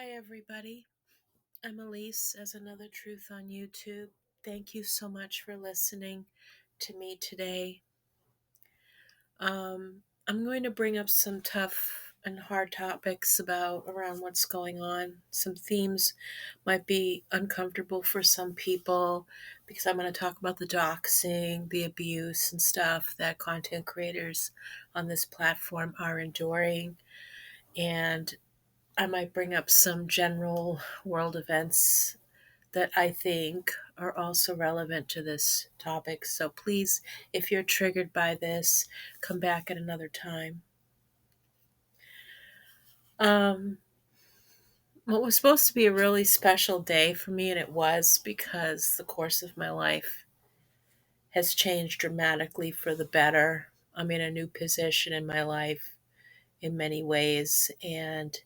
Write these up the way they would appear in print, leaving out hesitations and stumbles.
Hi, everybody. I'm Elise as Another Truth on YouTube. Thank you so much for listening to me today. I'm going to bring up some tough and hard topics around what's going on. Some themes might be uncomfortable for some people because I'm going to talk about the doxing, the abuse, and stuff that content creators on this platform are enduring. And I might bring up some general world events that I think are also relevant to this topic. So please, if you're triggered by this, come back at another time. Um, what was supposed to be a really special day for me, and it was because the course of my life has changed dramatically for the better. I'm in a new position in my life in many ways, and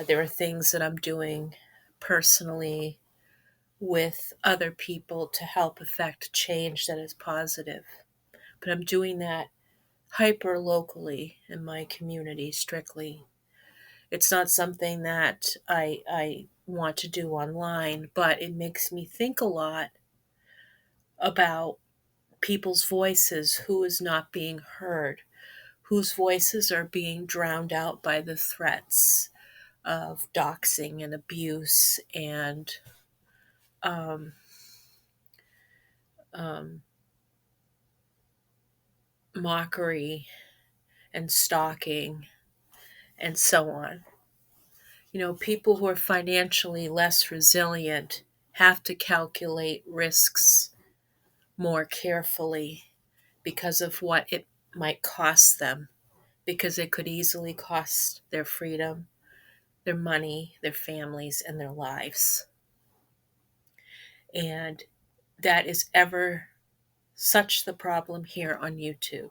there are things that I'm doing personally with other people to help affect change that is positive. But I'm doing that hyper locally in my community strictly. It's not something that I want to do online, but it makes me think a lot about people's voices, who is not being heard, whose voices are being drowned out by the threats of doxing and abuse and um, um, mockery and stalking and so on. People who are financially less resilient have to calculate risks more carefully because of what it might cost them, because it could easily cost their freedom, their money, their families, and their lives. And that is ever such the problem here on YouTube.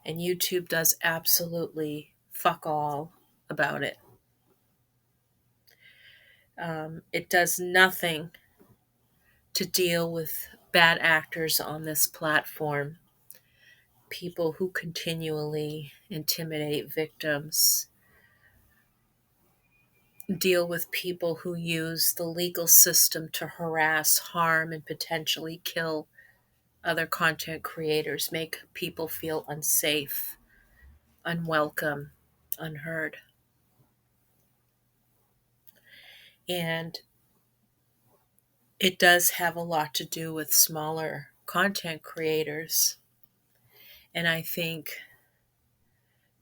And YouTube does absolutely fuck all about it. It does nothing to deal with bad actors on this platform, people who continually intimidate victims, deal with people who use the legal system to harass, harm, and potentially kill other content creators, make people feel unsafe, unwelcome, unheard. And it does have a lot to do with smaller content creators. And I think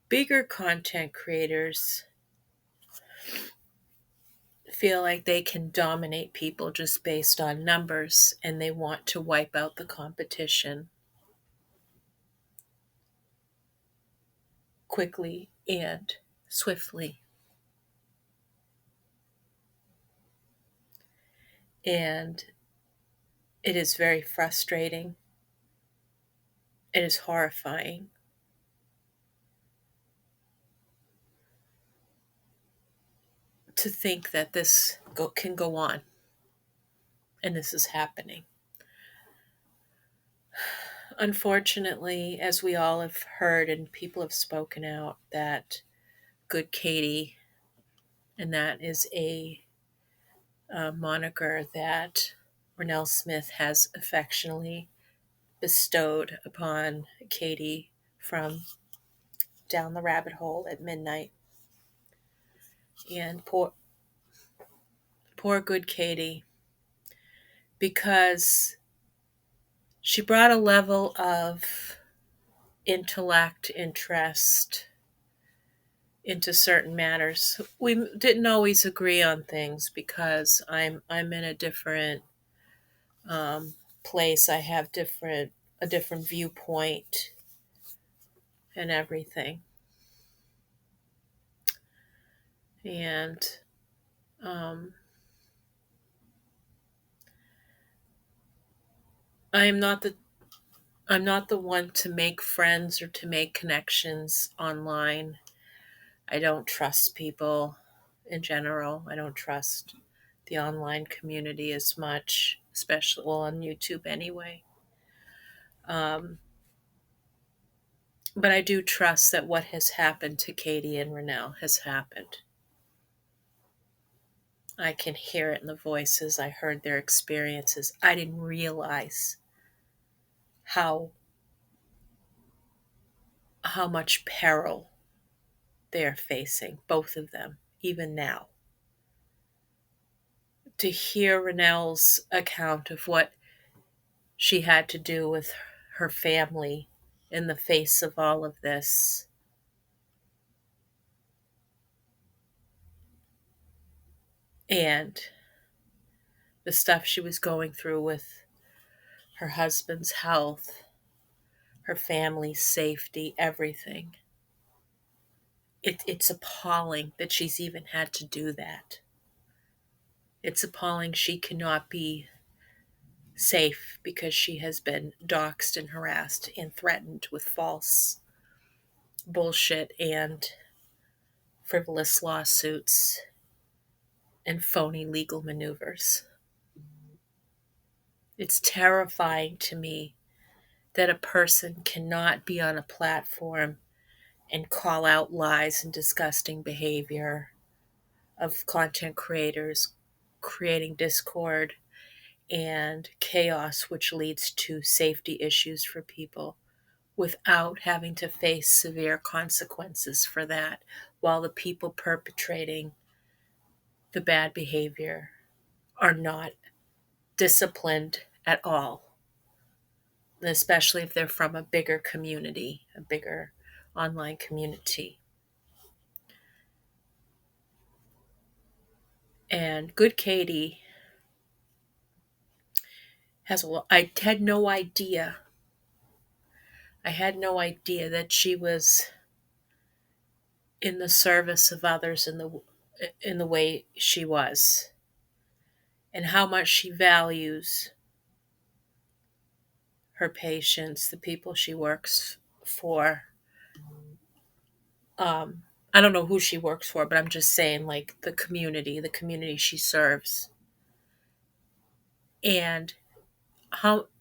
bigger content creators feel like they can dominate people just based on numbers and they want to wipe out the competition quickly and swiftly. And it is very frustrating. It is horrifying. To think that can go on and this is happening. Unfortunately, as we all have heard and people have spoken out, that good Katie, and that is a moniker that Renell Smith has affectionately bestowed upon Katie from Down the Rabbit Hole at Midnight. And poor good Katie, because she brought a level of intellect, interest into certain matters. We didn't always agree on things because I'm in a different place. I have a different viewpoint and everything. And um, I am not the I'm not the one to make friends or to make connections online. I don't trust people in general. I don't trust the online community as much, especially on YouTube anyway. But I do trust that what has happened to Katie and Renell has happened. I can hear it in the voices. I heard their experiences. I didn't realize how much peril they're facing, both of them, even now. To hear Renelle's account of what she had to do with her family in the face of all of this, and the stuff she was going through with her husband's health, her family's safety, everything. It's appalling that she's even had to do that. It's appalling she cannot be safe because she has been doxxed and harassed and threatened with false bullshit and frivolous lawsuits and phony legal maneuvers. It's terrifying to me that a person cannot be on a platform and call out lies and disgusting behavior of content creators creating discord and chaos, which leads to safety issues for people, without having to face severe consequences for that, while the people perpetrating the bad behavior are not disciplined at all, especially if they're from a bigger community, a bigger online community. And good Katie has I had no idea. I had no idea that she was in the service of others in the way she was, and how much she values her patients, the people she works for. I don't know who she works for, but I'm just saying, like, the community she serves. And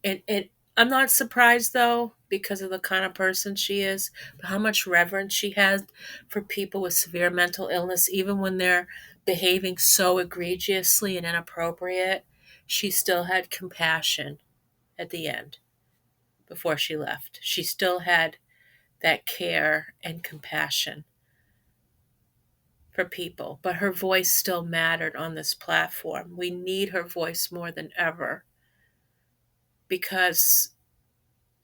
and I'm not surprised, though, because of the kind of person she is, but how much reverence she has for people with severe mental illness, even when they're behaving so egregiously and inappropriate. She still had compassion at the end before she left. She still had that care and compassion for people, but her voice still mattered on this platform. We need her voice more than ever, because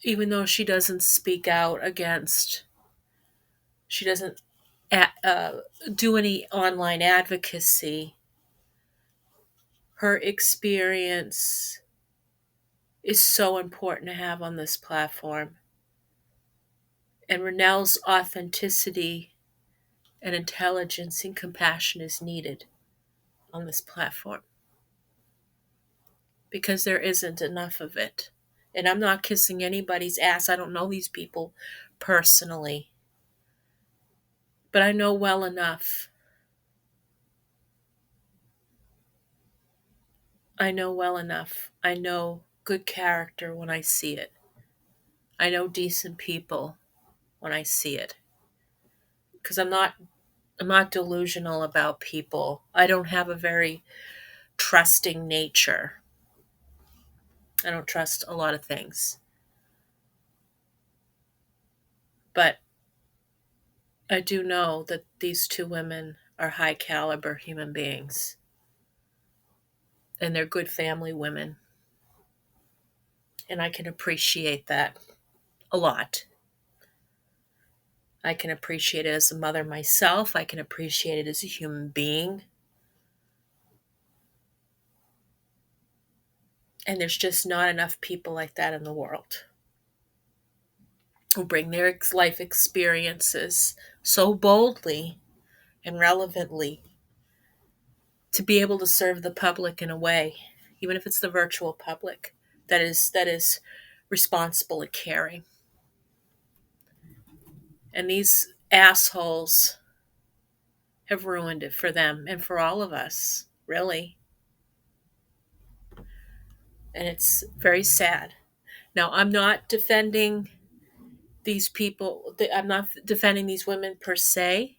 even though she doesn't speak out against, she doesn't do any online advocacy, her experience is so important to have on this platform. And Renelle's authenticity and intelligence and compassion is needed on this platform, because there isn't enough of it. And I'm not kissing anybody's ass. I don't know these people personally, but I know well enough. I know well enough. I know good character when I see it. I know decent people when I see it. Because I'm not delusional about people. I don't have a very trusting nature. I don't trust a lot of things. But I do know that these two women are high caliber human beings. And they're good family women. And I can appreciate that a lot. I can appreciate it as a mother myself. I can appreciate it as a human being. And there's just not enough people like that in the world, who bring their life experiences so boldly and relevantly to be able to serve the public in a way, even if it's the virtual public, that is responsible and caring. And these assholes have ruined it for them and for all of us, really. And it's very sad. Now, I'm not defending these people. I'm not defending these women per se,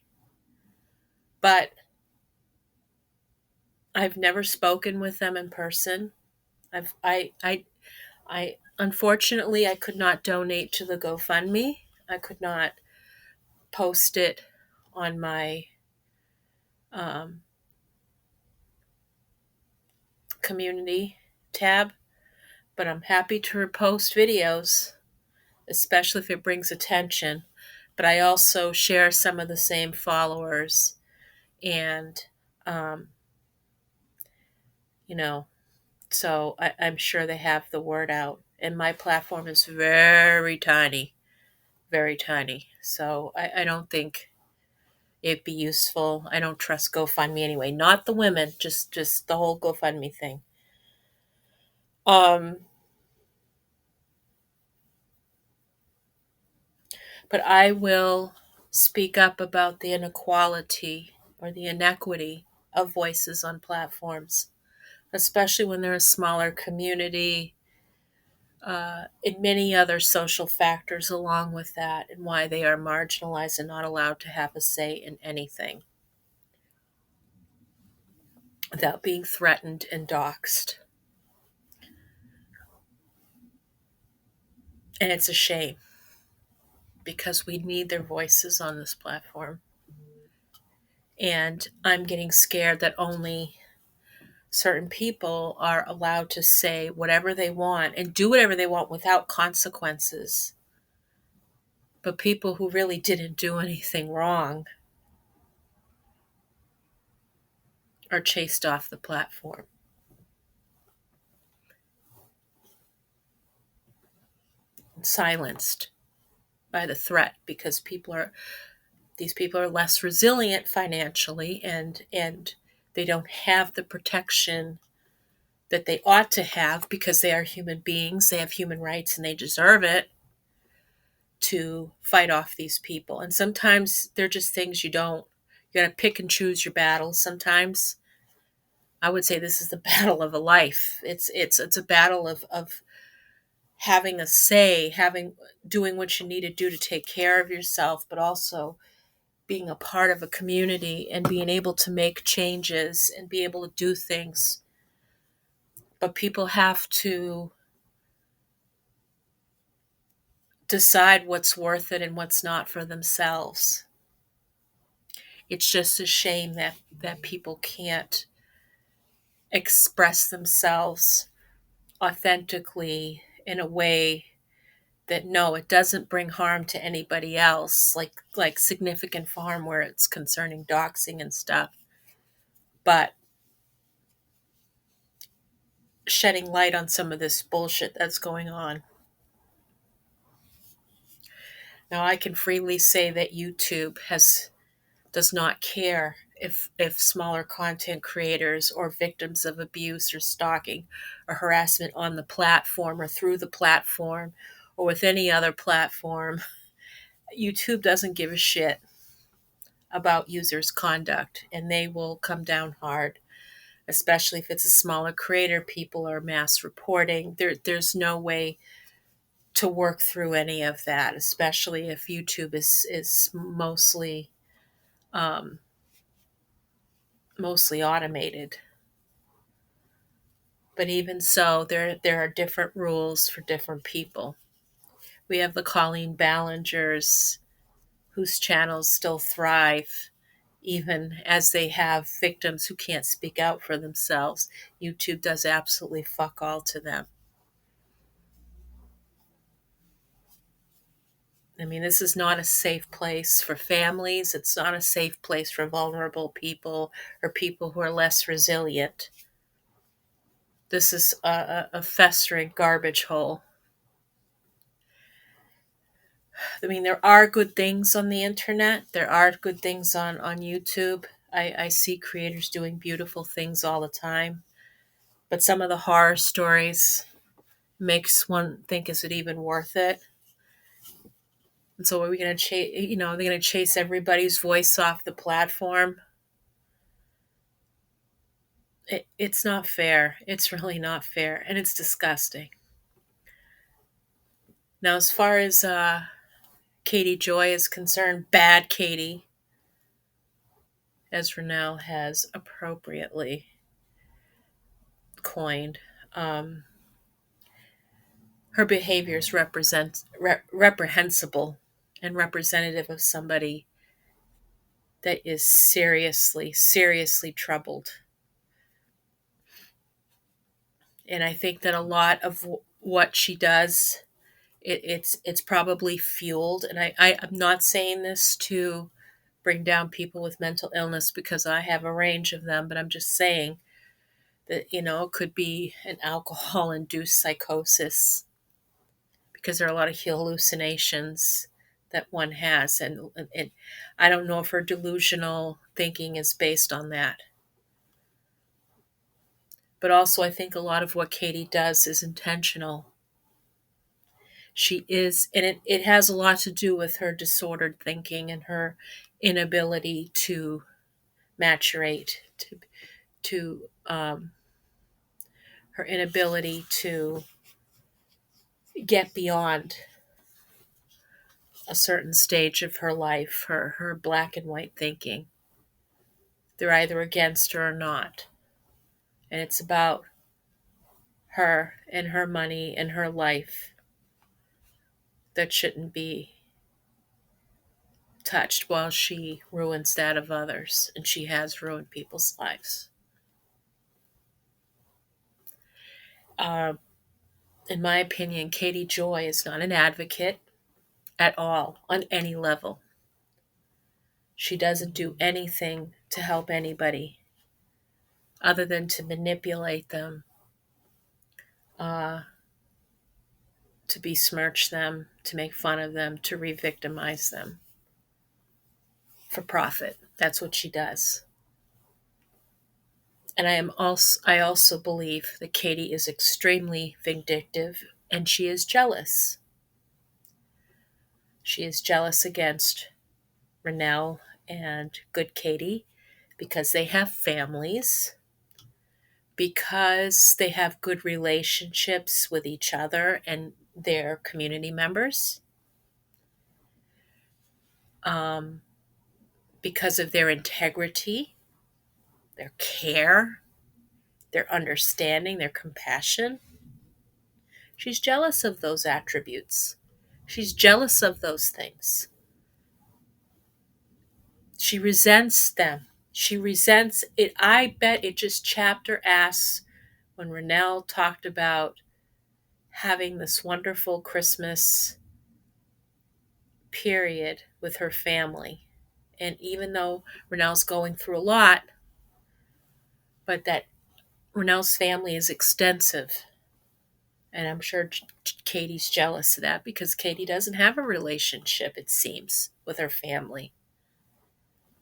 but I've never spoken with them in person. I unfortunately I could not donate to the GoFundMe. I could not post it on my um, community tab, but I'm happy to repost videos, especially if it brings attention. But I also share some of the same followers, and um, you know, so I'm sure they have the word out. And my platform is very tiny, very tiny. So I don't think it'd be useful. I don't trust GoFundMe anyway. Not the women, just the whole GoFundMe thing. Um, but I will speak up about the inequality or the inequity of voices on platforms, especially when they're a smaller community, and many other social factors along with that, and why they are marginalized and not allowed to have a say in anything without being threatened and doxxed. And it's a shame because we need their voices on this platform. And I'm getting scared that only certain people are allowed to say whatever they want and do whatever they want without consequences. But people who really didn't do anything wrong are chased off the platform, silenced by the threat because these people are less resilient financially, and they don't have the protection that they ought to have because they are human beings, they have human rights, and they deserve it to fight off these people. And sometimes they're just things you got to pick and choose your battles. Sometimes I would say this is the battle of a life. It's a battle of having a say, having doing what you need to do to take care of yourself, but also being a part of a community and being able to make changes and be able to do things. But people have to decide what's worth it and what's not for themselves. It's just a shame that people can't express themselves authentically in a way that, no, it doesn't bring harm to anybody else, like significant harm where it's concerning doxing and stuff, but shedding light on some of this bullshit that's going on. Now I can freely say that YouTube has does not care if smaller content creators or victims of abuse or stalking or harassment on the platform or through the platform or with any other platform. YouTube doesn't give a shit about users' conduct, and they will come down hard, especially if it's a smaller creator. People are mass reporting. There's no way to work through any of that, especially if YouTube is um, mostly automated. But even so, there are different rules for different people. We have the Colleen Ballingers, whose channels still thrive, even as they have victims who can't speak out for themselves. YouTube does absolutely fuck all to them. I mean, this is not a safe place for families. It's not a safe place for vulnerable people or people who are less resilient. This is a festering garbage hole. I mean, there are good things on the internet. There are good things on YouTube. I see creators doing beautiful things all the time. But some of the horror stories makes one think, is it even worth it? And so are we going to chase, they're going to chase everybody's voice off the platform? It's not fair. It's really not fair. And it's disgusting. Now, as far as Katie Joy is concerned, bad Katie, as Renelle has appropriately coined. Her behavior is reprehensible and representative of somebody that is seriously, seriously troubled. And I think that a lot of what she does, it's probably fueled. And I'm not saying this to bring down people with mental illness, because I have a range of them, but I'm just saying that, it could be an alcohol induced psychosis, because there are a lot of hallucinations that one has. And I don't know if her delusional thinking is based on that. But also, I think a lot of what Katie does is intentional. She is, and it has a lot to do with her disordered thinking and her inability to maturate, to her inability to get beyond a certain stage of her life, her black and white thinking. They're either against her or not. And it's about her and her money and her life that shouldn't be touched, while she ruins that of others. And she has ruined people's lives. In my opinion, Katie Joy is not an advocate at all on any level. She doesn't do anything to help anybody other than to manipulate them, uh, to besmirch them, to make fun of them, to re-victimize them for profit. That's what she does. And I also believe that Katie is extremely vindictive, and she is jealous. She is jealous against Rennell and Good Katie because they have families, because they have good relationships with each other and their community members, because of their integrity, their care, their understanding, their compassion. She's jealous of those attributes. She's jealous of those things. She resents them. She resents it. I bet it just chapped her ass when Rennell talked about having this wonderful Christmas period with her family. And even though Rennell's going through a lot, but that Rennell's family is extensive. And I'm sure Katie's jealous of that, because Katie doesn't have a relationship, it seems, with her family,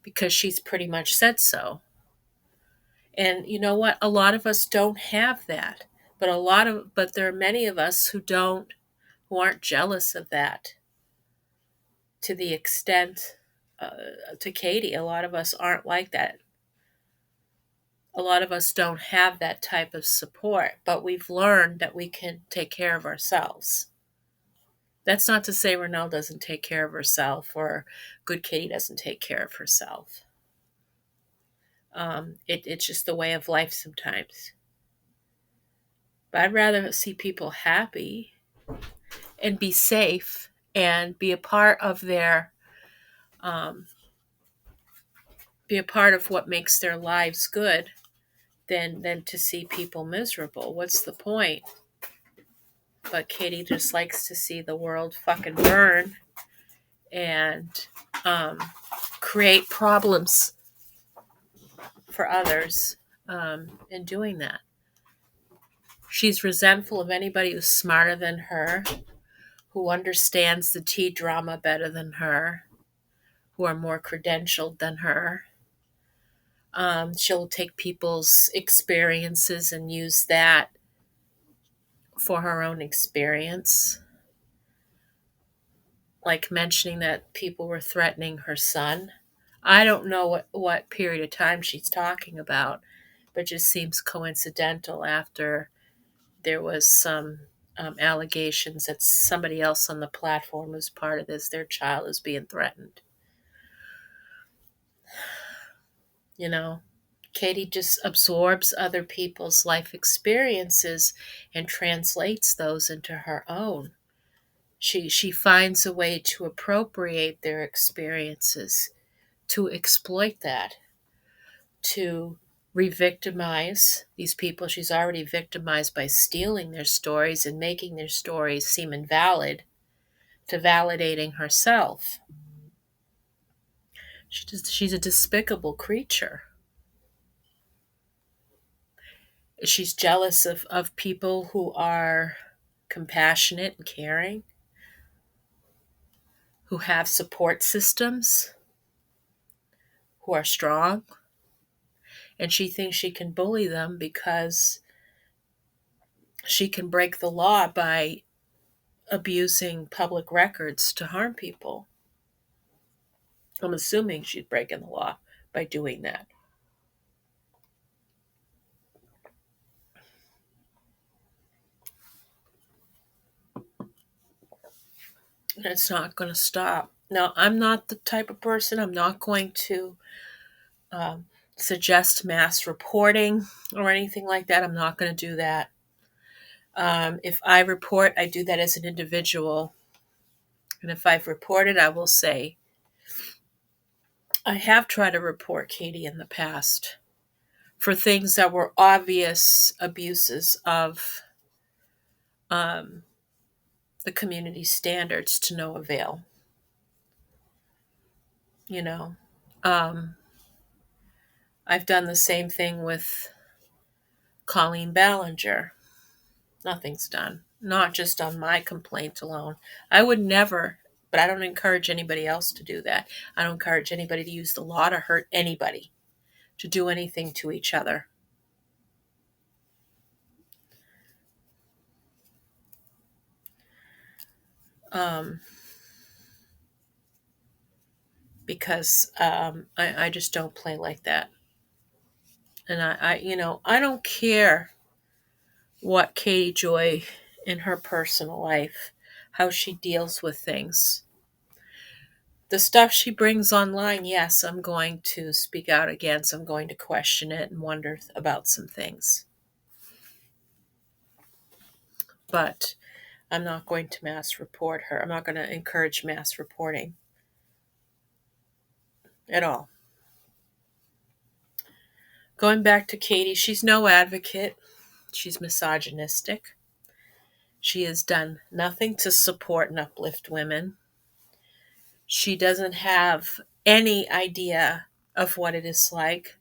because she's pretty much said so. And you know what? A lot of us don't have that. But there are many of us who aren't jealous of that to the extent to Katie. A lot of us aren't like that. A lot of us don't have that type of support, but we've learned that we can take care of ourselves. That's not to say Rennell doesn't take care of herself, or Good Katie doesn't take care of herself. It's just the way of life sometimes. But I'd rather see people happy and be safe and be a part of what makes their lives good than to see people miserable. What's the point? But Katie just likes to see the world fucking burn and create problems for others in doing that. She's resentful of anybody who's smarter than her, who understands the tea drama better than her, who are more credentialed than her. She'll take people's experiences and use that for her own experience. Like mentioning that people were threatening her son. I don't know what period of time she's talking about, but it just seems coincidental after there was some allegations that somebody else on the platform was part of this. Their child is being threatened. Katie just absorbs other people's life experiences and translates those into her own. She finds a way to appropriate their experiences, to exploit that, to re-victimize these people she's already victimized by stealing their stories and making their stories seem invalid, to validating herself. She's a despicable creature. She's jealous of people who are compassionate and caring, who have support systems, who are strong. And she thinks she can bully them because she can break the law by abusing public records to harm people. I'm assuming she's breaking the law by doing that. And it's not going to stop. Now, I'm not the type of person, I'm not going to um, suggest mass reporting or anything like that. I'm not going to do that. If I report, I do that as an individual. And if I've reported, I will say, I have tried to report Katie in the past for things that were obvious abuses of um, the community standards to no avail. You know, um, I've done the same thing with Colleen Ballinger. Nothing's done, not just on my complaint alone. I would never, but I don't encourage anybody else to do that. I don't encourage anybody to use the law to hurt anybody, to do anything to each other. Um, because I just don't play like that. And I don't care what Katie Joy in her personal life, how she deals with things. The stuff she brings online, yes, I'm going to speak out against. I'm going to question it and wonder about some things. But I'm not going to mass report her. I'm not going to encourage mass reporting at all. Going back to Katie, she's no advocate. She's misogynistic. She has done nothing to support and uplift women. She doesn't have any idea of what it is like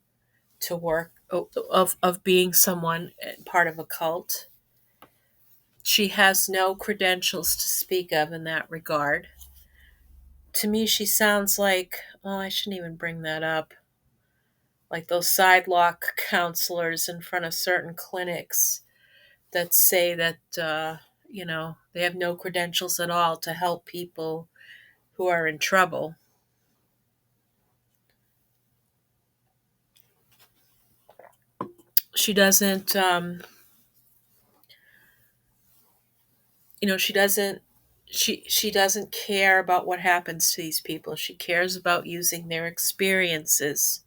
to work, of being someone part of a cult. She has no credentials to speak of in that regard. To me, she sounds like, oh, I shouldn't even bring that up, like those sidewalk counselors in front of certain clinics that say that, they have no credentials at all to help people who are in trouble. She doesn't, she doesn't, she doesn't care about what happens to these people. She cares about using their experiences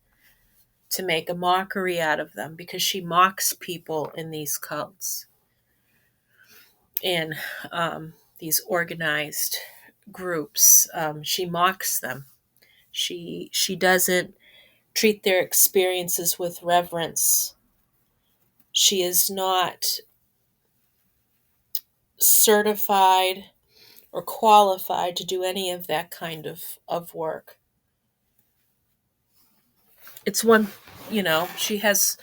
to make a mockery out of them, because she mocks people in these cults and these organized groups. She mocks them. She doesn't treat their experiences with reverence. She is not certified or qualified to do any of that kind of work. It's one, she has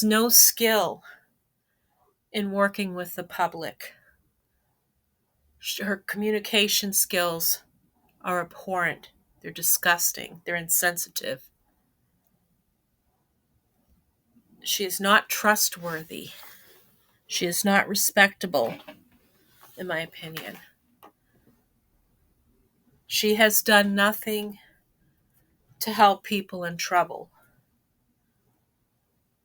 no skill in working with the public. Her communication skills are abhorrent. They're disgusting. They're insensitive. She is not trustworthy. She is not respectable, in my opinion. She has done nothing to help people in trouble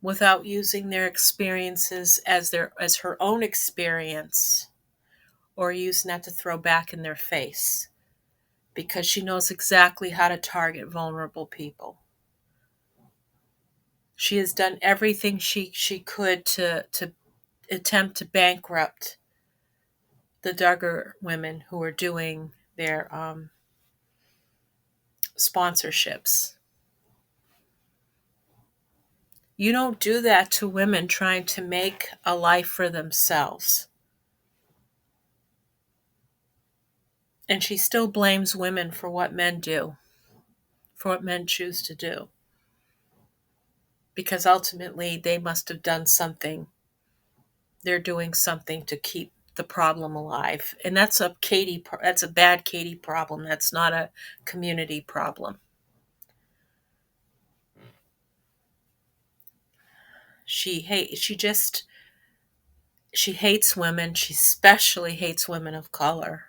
without using their experiences as her own experience, or using that to throw back in their face, because she knows exactly how to target vulnerable people. She has done everything she could to attempt to bankrupt the Duggar women who are doing their sponsorships. You don't do that to women trying to make a life for themselves. And she still blames women for what men do, for what men choose to do. Because ultimately they must have done something. They're doing something to keep the problem alive. And that's a bad Katie problem. That's not a community problem. She hates women. She especially hates women of color.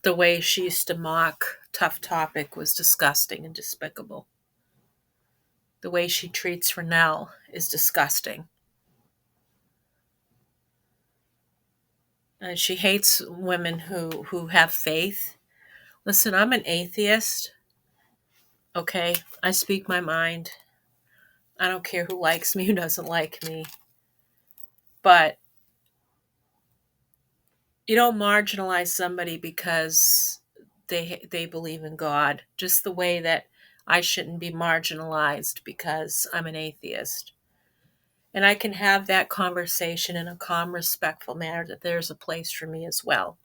The way she used to mock Tough Topic was disgusting and despicable. The way she treats Renelle is disgusting. And she hates women who have faith. Listen, I'm an atheist. Okay, I speak my mind. I don't care who likes me, who doesn't like me. But you don't marginalize somebody because they believe in God. Just the way that I shouldn't be marginalized because I'm an atheist. And I can have that conversation in a calm, respectful manner that there's a place for me as well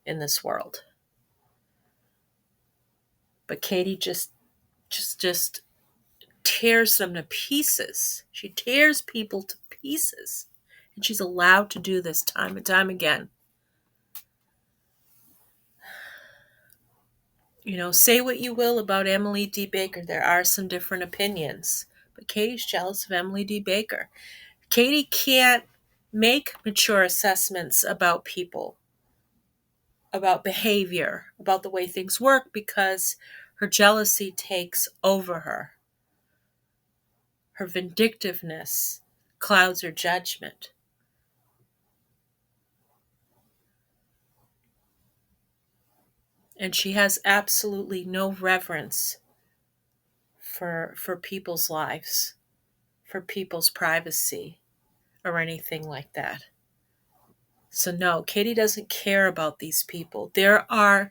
in this world. But Katie just tears them to pieces. She tears people to pieces. And she's allowed to do this time and time again. You know, say what you will about Emily D. Baker. There are some different opinions. But Katie's jealous of Emily D. Baker. Katie can't make mature assessments about people, about behavior, about the way things work, because her jealousy takes over her. Her vindictiveness clouds her judgment. And she has absolutely no reverence for people's lives, for people's privacy, or anything like that. So no, Katie doesn't care about these people. It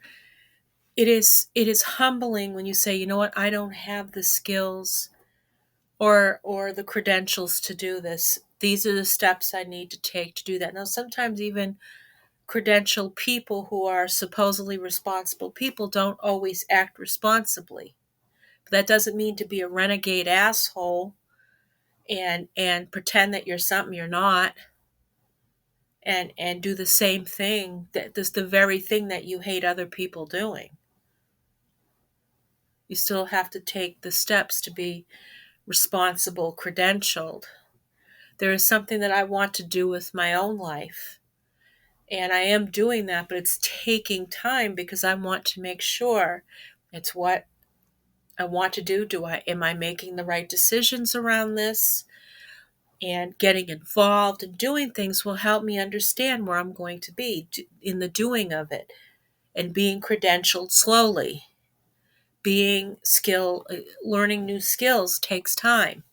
is humbling when you say, you know what, I don't have the skills or the credentials to do this. These are the steps I need to take to do that. Now, sometimes even credentialed people who are supposedly responsible people don't always act responsibly. But that doesn't mean to be a renegade asshole and pretend that you're something you're not, and do the same thing, that's the very thing that you hate other people doing. You still have to take the steps to be responsible, credentialed. There is something that I want to do with my own life. And I am doing that, but it's taking time because I want to make sure it's what I want to do. Am I making the right decisions around this? And getting involved and doing things will help me understand where I'm going to be in the doing of it, and being credentialed slowly. Learning new skills takes time.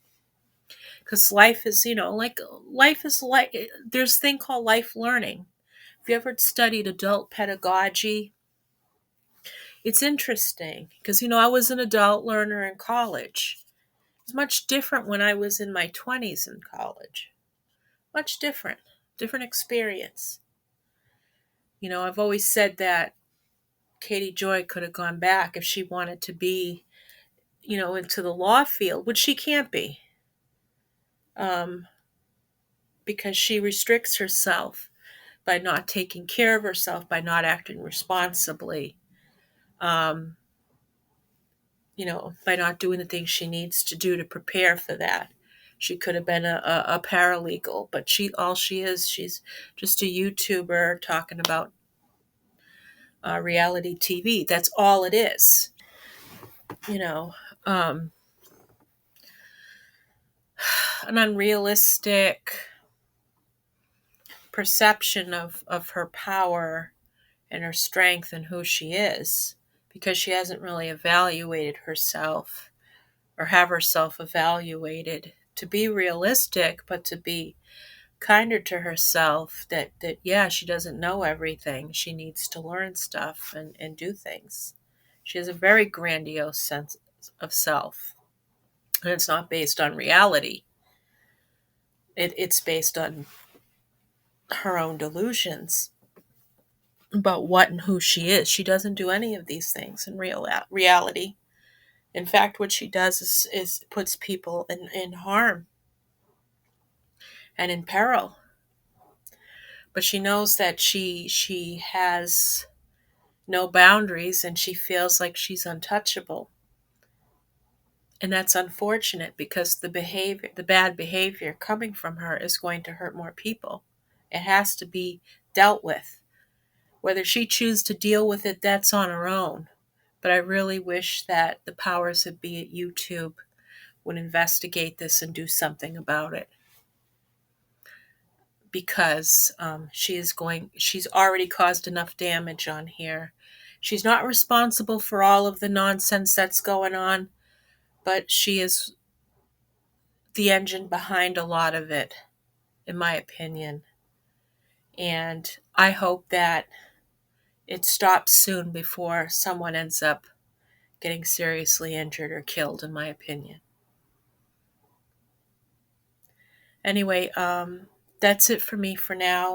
Because life is, there's a thing called life learning. Have you ever studied adult pedagogy? It's interesting because, I was an adult learner in college. It was much different when I was in my 20s in college. Much different experience. I've always said that Katie Joy could have gone back if she wanted to be, into the law field, which she can't be. Because she restricts herself by not taking care of herself, by not acting responsibly, by not doing the things she needs to do to prepare for that. She could have been a paralegal, but she's just a YouTuber talking about reality TV. That's all it is. An unrealistic perception of her power and her strength and who she is, because she hasn't really evaluated herself or have herself evaluated, to be realistic, but to be kinder to herself, that yeah, she doesn't know everything. She needs to learn stuff and do things. She has a very grandiose sense of self. And it's not based on reality. It's based on her own delusions about what and who she is. She doesn't do any of these things in reality. In fact, what she does is puts people in harm and in peril. But she knows that she has no boundaries, and she feels like she's untouchable. And that's unfortunate, because the bad behavior coming from her is going to hurt more people. It has to be dealt with. Whether she chooses to deal with it, that's on her own. But I really wish that the powers that be at YouTube would investigate this and do something about it. Because she's already caused enough damage on here. She's not responsible for all of the nonsense that's going on, but she is the engine behind a lot of it, in my opinion. And I hope that it stops soon before someone ends up getting seriously injured or killed, in my opinion. Anyway, that's it for me for now.